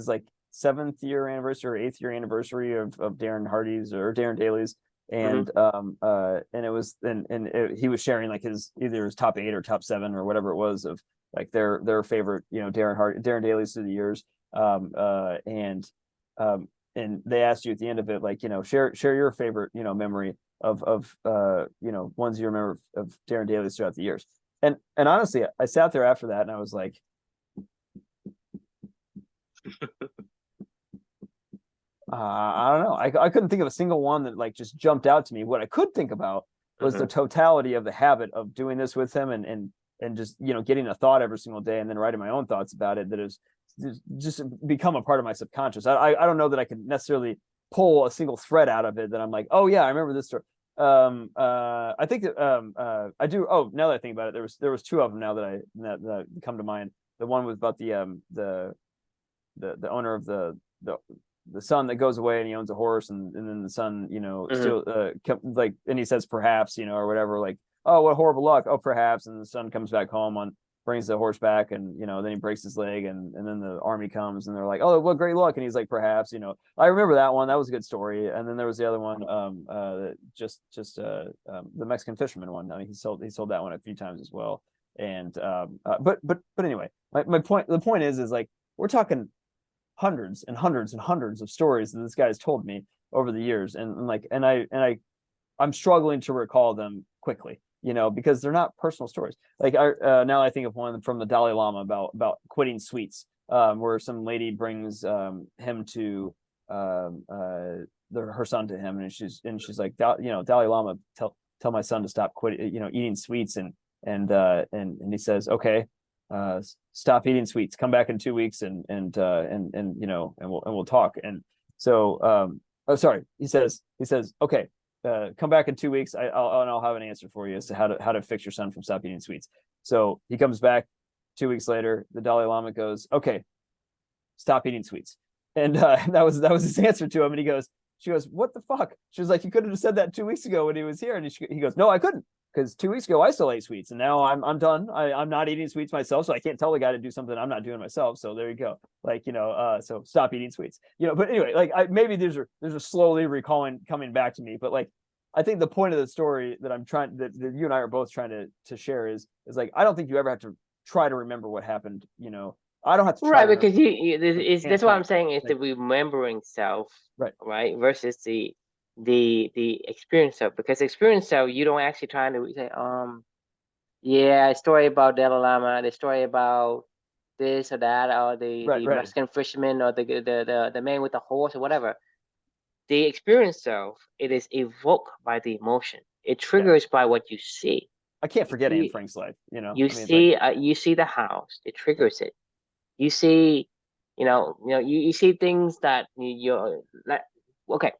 like 7th-year anniversary or 8th-year anniversary of Darren Hardy's or Darren Daly's. Hmm. And it was he was sharing like either his top 8 or top 7 or whatever it was of like their favorite, Darren Daly's through the years. Um and they asked you at the end of it, like, share your favorite, memory of ones you remember of Darren Daly's throughout the years. And honestly, I sat there after that and I was like, I don't know. I couldn't think of a single one that like just jumped out to me. What I could think about was Hmm. the totality of the habit of doing this with him and just, getting a thought every single day and then writing my own thoughts about it that is just become a part of my subconscious. I don't know that I can necessarily pull a single thread out of it that I'm like, oh yeah, I remember this story. I think that I do. Oh, now that I think about it, there was 2 of them now that come to mind. The one was about the owner of the son that goes away and he owns a horse, and then the son, Hmm. still like, and he says perhaps, or whatever, like, oh, what horrible luck, oh perhaps, and the son comes back home brings the horse back, and then he breaks his leg, and then the army comes and they're like, oh, what great luck, and he's like perhaps, I remember that one. That was a good story. And then there was the other one, just the Mexican fisherman one. I mean, he sold that one a few times as well. And but anyway, my point, the point is like, we're talking hundreds and hundreds and hundreds of stories that this guy has told me over the years, I'm struggling to recall them quickly, because they're not personal stories. Like now I think of one from the Dalai Lama about quitting sweets, where some lady brings him to her son to him, and she's like, Dalai Lama, tell my son to stop eating sweets, and he says, okay, stop eating sweets, come back in 2 weeks, and we'll talk. And so oh sorry, he says, okay, come back in 2 weeks, I'll have an answer for you as to how to fix your son from stop eating sweets. So he comes back 2 weeks later, the Dalai Lama goes, okay, stop eating sweets. And that was his answer to him. And she goes, what the fuck? She was like, you could have said that 2 weeks ago when he was here. And he goes, no, I couldn't, because 2 weeks ago I still ate sweets, and now I'm done. I'm not eating sweets myself, so I can't tell the guy to do something I'm not doing myself. So there you go. Like, so stop eating sweets. But anyway, like maybe there's a slowly recalling coming back to me, but like, I think the point of the story that that you and I are both trying to share is like, I don't think you ever have to try to remember what happened. I don't have to try Right, to remember because Anne that's what I'm Frank. saying, is Like, the remembering self, right. right, versus the experience self. Because experience self, you don't actually try to say, yeah, a story about Dalai Lama, the story about this or that, or Right. the Right. Mexican fisherman, or the man with the horse, or whatever. The experience self, it is evoked by the emotion. It Yeah. triggers by what you see. I can't You forget Anne see, Frank's life. you I mean, like, see, you see the house. It triggers it. You see, you see things that you're like, okay.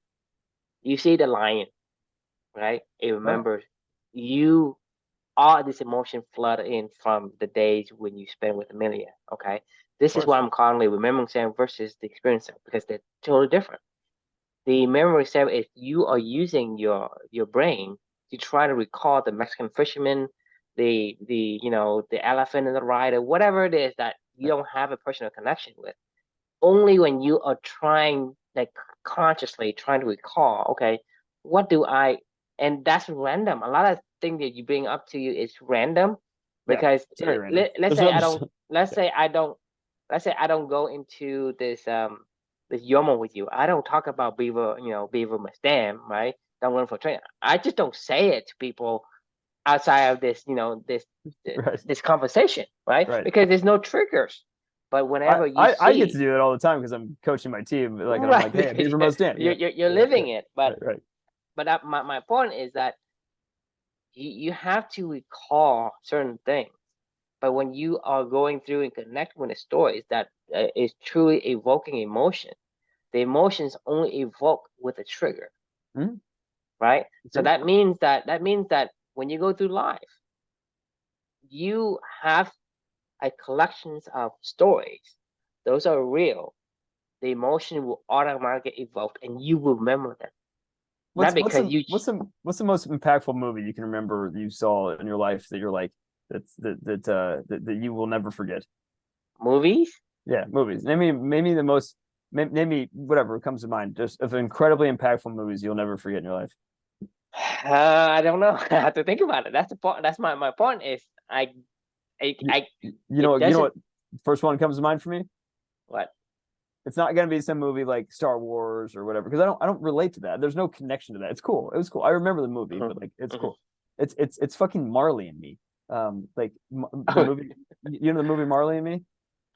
You see the lion, right? It oh, remembers you. All this emotion flood in from the days when you spend with Amelia. Okay, of this is what course. I'm calling remembering self versus the experience self, because they're totally different. The memory self is you are using your brain to try to recall the Mexican fisherman, the elephant in the ride, or whatever it is that you Right. don't have a personal connection with. Only when you are trying, like, consciously trying to recall, okay, what do I, and that's random. A lot of things that you bring up to you is random, Yeah. because It's very random. let's There's say no I there's, don't, let's yeah. say I don't, let's say I don't go into this YOML with you. I don't talk about Beaver must damn, right? Don't learn for training. I just don't say it to people outside of this, Right. this conversation, right? Right. Because there's no triggers. But whenever you I get to see, do it all the time because I'm coaching my team. Like, and I'm right, like, hey, because Beaver must stand. Yeah. you're Yeah. Yeah. living it. But Right. my point is that you have to recall certain things. But when you are going through and connecting with the stories that is truly evoking emotion, the emotions only evoke with a trigger, Mm-hmm. right? So True. that means that when you go through life, you have a collections of stories. Those are real. The emotion will automatically evoke, and you will remember them. Not because you What's the most impactful movie you can remember you saw in your life that you're like that you will never forget? movies. Yeah, movies. Maybe the most maybe whatever comes to mind. Just of incredibly impactful movies you'll never forget in your life. I don't know. I have to think about it. That's the point. That's my point is You, I it you know doesn't what first one comes to mind for me? what It's not gonna be some movie like Star Wars or whatever because I don't relate to that. There's no connection to that. It's cool. It was cool. I remember the movie, Mhm, but like it's mhm. cool. It's fucking Marley and Me. Like the movie. You know the movie Marley and Me?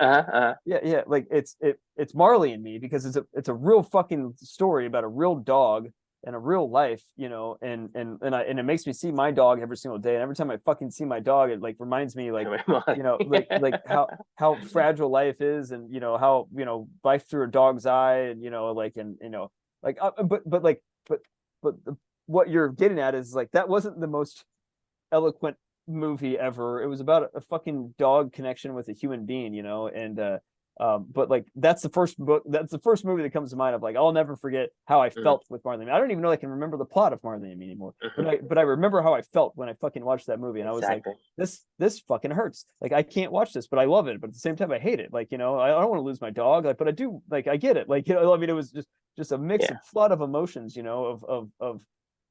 Uh-huh. Yeah. Like it's Marley and Me because it's a real fucking story about a real dog and a real life, and it makes me see my dog every single day. And every time I fucking see my dog, it like reminds me like, like how fragile life is, and how life through a dog's eye, and like like but what you're getting at is like that wasn't the most eloquent movie ever. It was about a fucking dog connection with a human being, and but like that's the first book, that's the first movie that comes to mind of like I'll never forget how I Mhm, felt with Marley and Me. I don't even know I can remember the plot of Marley and Me anymore, mhm. but I remember how I felt when I fucking watched that movie, and I was like, Exactly. this fucking hurts. Like I can't watch this, but I love it. But at the same time, I hate it. Like I don't want to lose my dog, like, but I do. Like I get it. Like I mean, it was just a mix Yeah. of flood of emotions, of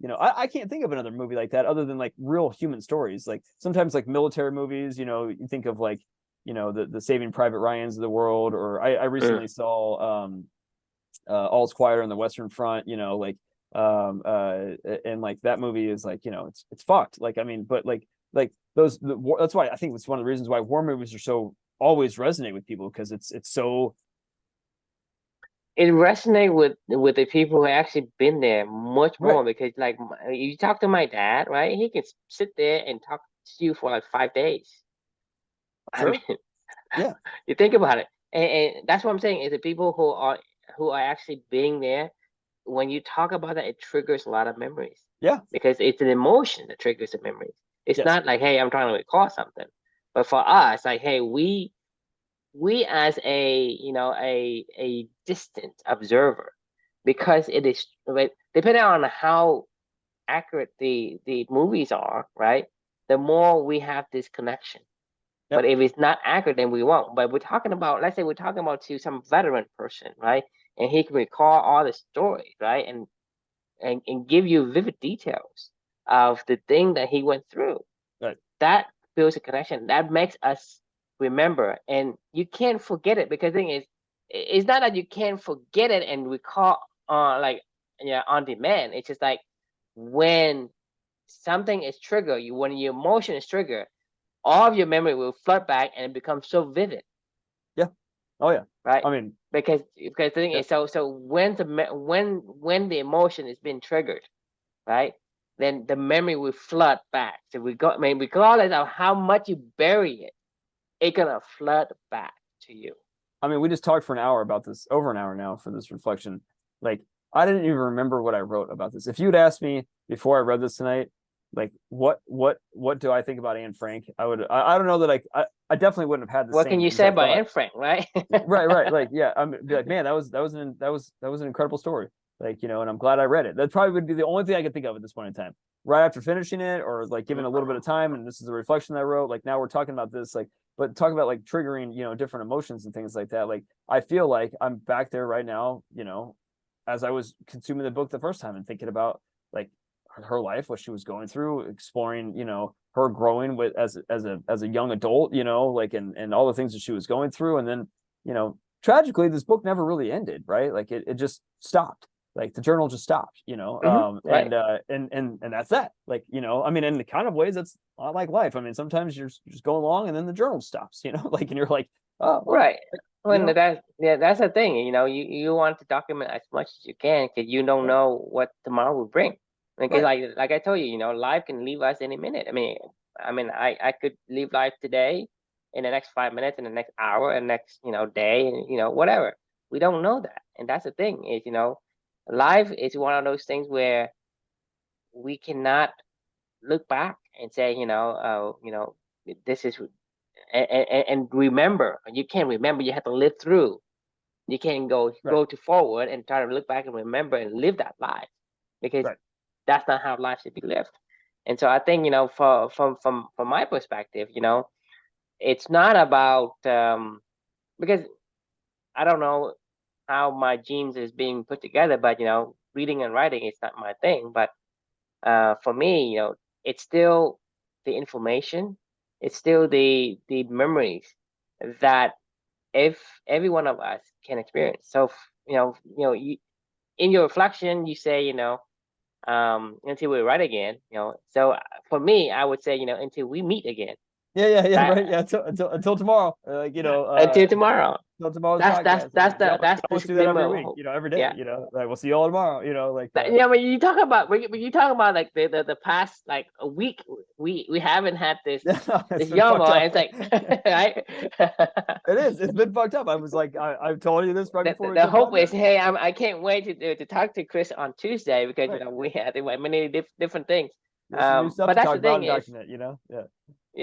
I can't think of another movie like that other than like real human stories. Like sometimes like military movies, you think of like, the Saving Private Ryans of the world, or I Mm. recently saw All's Quieter on the Western Front, and like that movie is like, it's fucked. Like I mean, but like that's why I think it's one of the reasons why war movies are so always resonate with people because it's so It resonates with the people who actually been there much right. more because like you talk to my dad, right? He can sit there and talk to you for like 5 days. I Sure. mean, Yeah. you think about it, and that's what I'm saying is the people who are actually being there. When you talk about that, it triggers a lot of memories Yeah. because it's an emotion that triggers the memories. It's Yes. not like, hey, I'm trying to recall something, but for us, like, hey, we as a distant observer, because it is like depending on how accurate the movies are, right? The more we have this connection. But Yep. if it's not accurate, then we won't. But we're talking about, let's say we're talking about to some veteran person, right? And he can recall all the stories, right? And give you vivid details of the thing that he went through. Right. That builds a connection. That makes us remember, and you can't forget it because the thing is, it's not that you can't forget it and recall like on demand. It's just like when something is triggered, when your emotion is triggered, all of your memory will flood back and it becomes so vivid, Yeah. Oh yeah. right? I mean, Because the thing yeah. is, so when the emotion is being triggered, right? Then the memory will flood back. So regardless of how much you bury it, it's gonna flood back to you. I mean, we just talked for an hour about this, over an hour now for this reflection. Like, I didn't even remember what I wrote about this. If you'd asked me before I read this tonight, like, what do I think about Anne Frank? I don't know that I definitely wouldn't have had the What can same you say exact about thought. Anne Frank, right? Right. Like, yeah, I'm be like, man, that was an incredible story. Like, and I'm glad I read it. That probably would be the only thing I could think of at this point in time. Right after finishing it, or like giving a little bit of time, and this is the reflection that I wrote. Like now we're talking about this, like, but talk about like triggering, different emotions and things like that. Like I feel like I'm back there right now, as I was consuming the book the first time and thinking about like her life, what she was going through, exploring, her growing as a young adult, like and all the things that she was going through, and then, tragically, this book never really ended, right? Like it just stopped. Like the journal just stopped, Right. And that's that. Like, I mean, in the kind of ways that's a lot like life. I mean, sometimes you're just going along and then the journal stops, like, and you're like, oh, well, Right. When know, that's the thing, you want to document as much as you can because you don't right, know what tomorrow will bring. Because right, like I told you, life can leave us any minute. I could leave life today, in the next 5 minutes, in the next hour, and next day, and whatever. We don't know that, and that's the thing is life is one of those things where we cannot look back and say this is and remember. You can't remember. You have to live through. You can't right, go to forward and try to look back and remember and live that life, because right. that's not how life should be lived. And so I think from my perspective, it's not about because I don't know how my genes is being put together, but reading and writing is not my thing. But for me, it's still the information, it's still the memories that if every one of us can experience. So in your reflection, you say until we write again. So for me, I would say until we meet again. Yeah, That right. Yeah, until tomorrow. until tomorrow. Until tomorrow's That's that's podcast. that's the We that's the almost do that supreme every week, hope. every day, Yeah. like we'll see you all tomorrow, like Yeah, when you talk about like the past like a week, we haven't had this it's this been fucked YOML. up. It's like right. It is. It's been fucked up. I was like, I've told you this right before we The jumped on hope is, there. hey, I can't wait to talk to Chris on Tuesday, because Right. we had many different things. There's some new stuff But to that's talk the about thing and is, document, Yeah.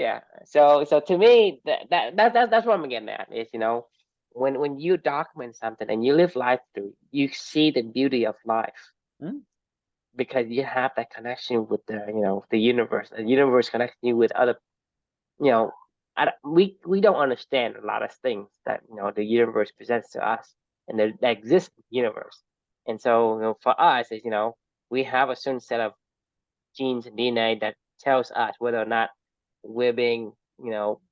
yeah. So to me, that's what I'm getting at is when you document something and you live life through, you see the beauty of life, Hmm? because you have that connection with the universe. The universe connects you with other you know we don't understand a lot of things that the universe presents to us, and that exist in the universe. And so for us is we have a certain set of genes and DNA that tells us whether or not we're being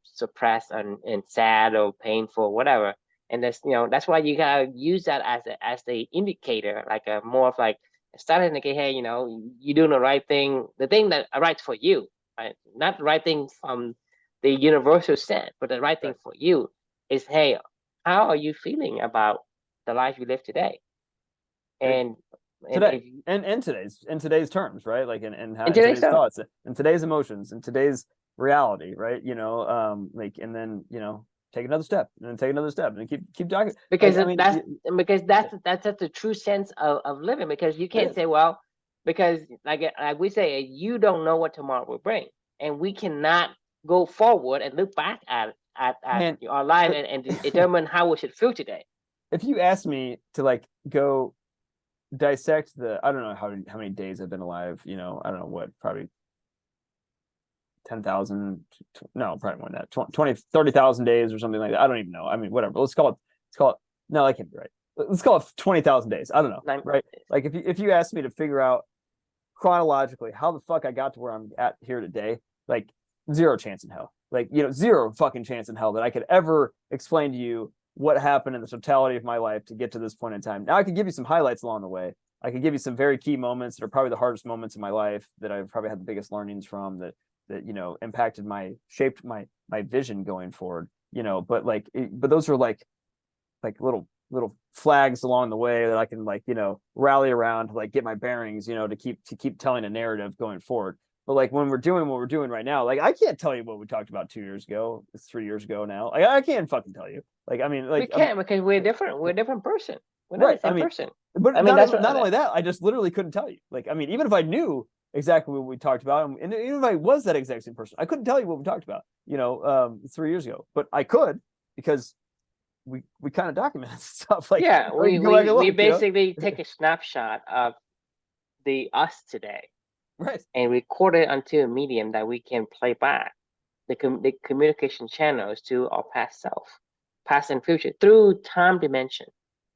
suppressed and sad or painful or whatever. And that's why you gotta use that as the indicator, like a more of like starting to indicate, hey, you're doing the right thing, the thing that right for you, right? Not the right thing from the universal sense, but the right thing Right. for you is, hey, how are you feeling about the life you live today? Hey, And today if and in today's terms, right? Like and in today, today's so thoughts, in today's emotions, in today's reality, right? Like, and then take another step and then take another step and keep talking. Like, because I mean, because that's the true sense of living, because you it can't is. say, well, because like we say, you don't know what tomorrow will bring, and we cannot go forward and look back at Man, our life but and determine how we should feel today. if you ask me to like go dissect I don't know how many days I've been alive, I don't know what, probably 10,000, no, probably more than that, 20, 30,000 days or something like that. I don't even know. I mean, whatever. Let's call it, no, that can't be right. Let's call it 20,000 days. I don't know. Nine Right. days. Like if you ask me to figure out chronologically how the fuck I got to where I'm at here today, like zero chance in hell. Like, zero fucking chance in hell that I could ever explain to you what happened in the totality of my life to get to this point in time. Now I could give you some highlights along the way. I could give you some very key moments that are probably the hardest moments in my life that I've probably had the biggest learnings from, that impacted shaped my vision going forward. But but those are like little flags along the way that I can rally around to get my bearings, to keep telling a narrative going forward. But like when we're doing what we're doing right now, like I can't tell you what we talked about 2 years ago, it's 3 years ago now. Like I can't fucking tell you. Like I mean, We can't, because we're different. We're a different person. We're not right. the I same mean, person. but I mean, that's not what only that, I just literally couldn't tell you. Like I mean, even if I knew exactly what we talked about, and even if I was that exact same person, I couldn't tell you what we talked about. 3 years ago, but I could, because we kind of documented stuff. Like, yeah, you go back and we look, basically take a snapshot of the us today right. and record it onto a medium that we can play back the communication channels to our past self, past and future, through time dimension.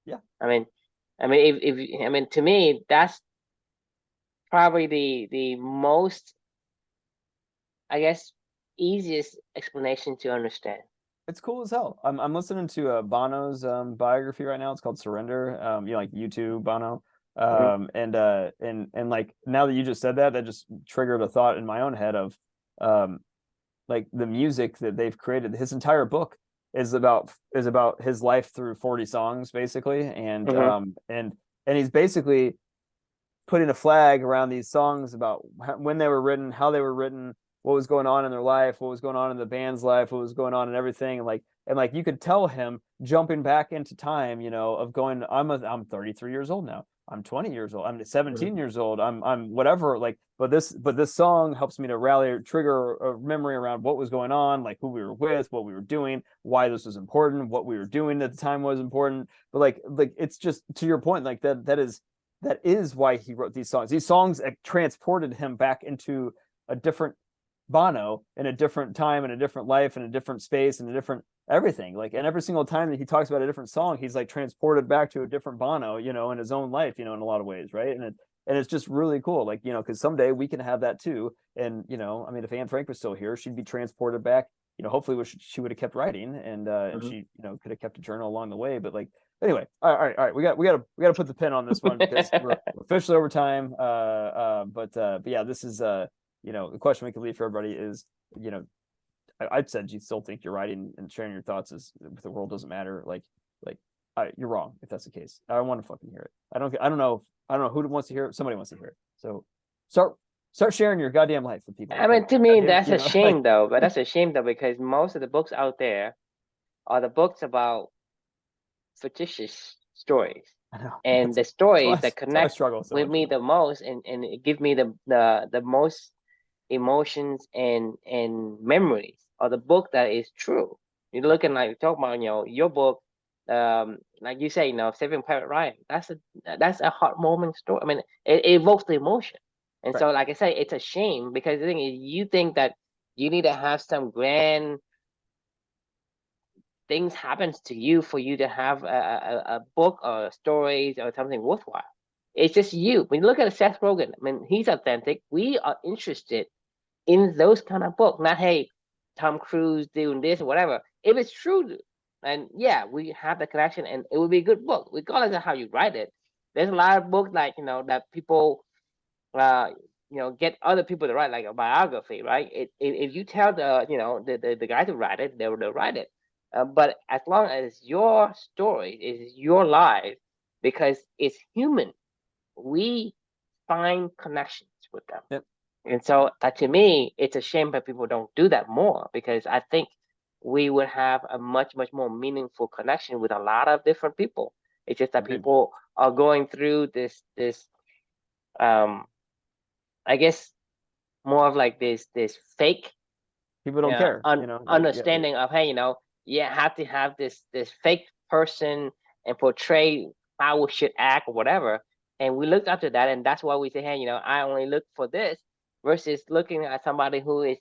Yeah. I mean, if I mean, to me, that's probably the most, I guess, easiest explanation to understand. It's cool as hell. I'm listening to Bono's biography right now. It's called Surrender. Like YouTube Bono. Mhm. And like now that you just said that, that just triggered a thought in my own head of um like the music that they've created. His entire book is about his life through 40 songs basically, Mhm. and he's basically putting a flag around these songs about when they were written, how they were written, what was going on in their life, what was going on in the band's life, what was going on in everything, and like you could tell him jumping back into time, of going, I'm 33 years old now. I'm 20 years old. I'm 17 Mhm. years old. I'm whatever. Like, but this song helps me to rally, trigger a memory around what was going on, like who we were with, what we were doing, why this was important, what we were doing at the time was important. But like it's just to your point, like that is why he wrote these songs. These songs transported him back into a different Bono in a different time, in a different life, in a different space, in a different everything. Like, and every single time that he talks about a different song, he's like transported back to a different Bono, in his own life, in a lot of ways, right? And it's just really cool, like, because someday we can have that too. And I mean, if Anne Frank was still here, she'd be transported back. Hopefully she would have kept writing, and Mhm. she could have kept a journal along the way. But like, anyway, all right, we got to put the pin on this one because we're officially over time. But yeah, this is the question we can leave for everybody is, you know, I'd said you still think you're writing and sharing your thoughts is the world doesn't matter. Like, you're wrong if that's the case. I don't want to fucking hear it. I don't know who wants to hear it. Somebody wants to hear it. So start sharing your goddamn life with people. I Like, mean, to me, goddamn, that's a like, shame though. But that's a shame though because most of the books out there are the books about fictitious stories, I know and that's the why stories that that's why I connect struggle so with much me with it. the most, and it give me the most emotions and memories, are the book that is true. You're looking like you talk about, your book, like you say, Saving Private Ryan. That's a heartwarming story. I mean, it evokes the emotion, and Right. so, like I say, it's a shame because the thing is, you think that you need to have some grand things happens to you for you to have a book or stories or something worthwhile. It's just you. When you look at Seth Rogen, I mean, he's authentic. We are interested in those kind of books, not hey, Tom Cruise doing this or whatever. If it's true, and yeah, we have the connection, and it would be a good book, regardless of how you write it. There's a lot of books like that people uh get other people to write like a biography, right? If you tell the guy to write it, they'll write it. But as long as your story is your life, because it's human, we find connections with them. Yep. And so to me, it's a shame that people don't do that more because I think we would have a much, much more meaningful connection with a lot of different people. It's just that Agreed. people are going through this um I guess more of like this fake People don't care. Like, yeah, understanding of, hey, you have to have this fake person and portray how we should act or whatever. And we looked up to that, and that's why we say, hey, I only look for this versus looking at somebody who is,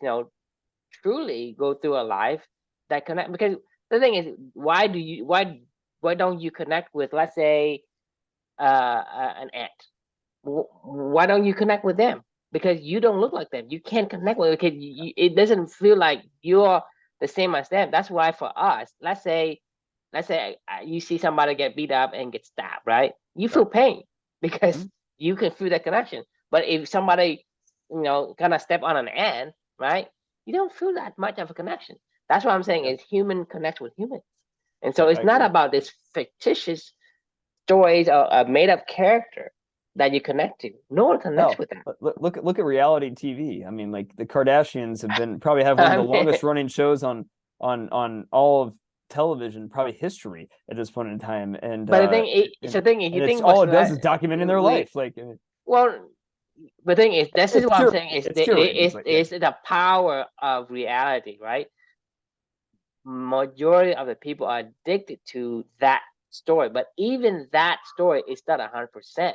truly go through a life that connect. Because the thing is, why don't you connect with, let's say, an aunt? Why don't you connect with them? Because you don't look like them. You can't connect with them because it doesn't feel like you're the same as them. That's why for us, let's say you see somebody get beat up and get stabbed, right? You right. feel pain because Mhm. you can feel that connection. But if somebody, kind of step on an ant, right? You don't feel that much of a connection. That's what I'm saying Yeah, is human connects with humans. And so I it's not agree. about this fictitious stories or a made up character that you connect to. No one connects Hell, with them. look at reality TV. I mean, like the Kardashians probably have one of I the mean, longest running shows on all of television, probably history at this point in time. And but and the thing is, you and it's think all was it does like is documenting their we life. Like, well, the thing is, this is it's what I'm saying is it's curated, but yeah, is the power of reality, right? Majority of the people are addicted to that story, but even that story is not 100%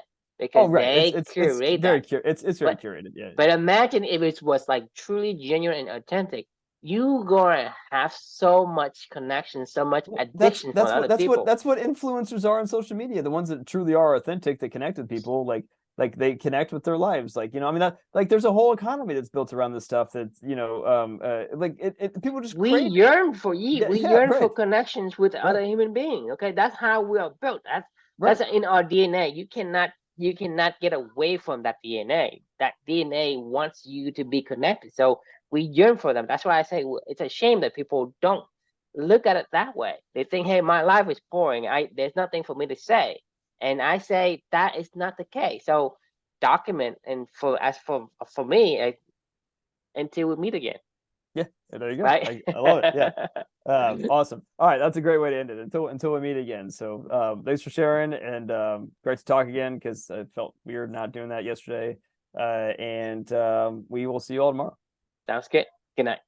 oh because right, they curate that. it's very But curated. Yeah, But imagine if it was like truly genuine and authentic. You gonna have so much connection, so much well, that's addiction from that's what other that's what people. that's what influencers are on social media. The ones that truly are authentic, that connect with people. Like like they connect with their lives. Like, I mean, that, like, there's a whole economy that's built around this stuff that, like people just We crave. yearn for you. Yeah, We yeah, yearn for right, connections with right, other human beings. Okay, that's how we are built. That's right. in our DNA. You cannot get away from that DNA. That DNA wants you to be connected. So we yearn for them. That's why I say it's a shame that people don't look at it that way. They think, hey, my life is boring. There's nothing for me to say. And I say that is not the case. So document, and for me, until we meet again, Yeah, there you go. right? I love it. Yeah. Awesome. All right, that's a great way to end it. Until we meet again. So thanks for sharing, and great to talk again, because I felt weird not doing that yesterday. And we will see you all tomorrow. Sounds good. Good night.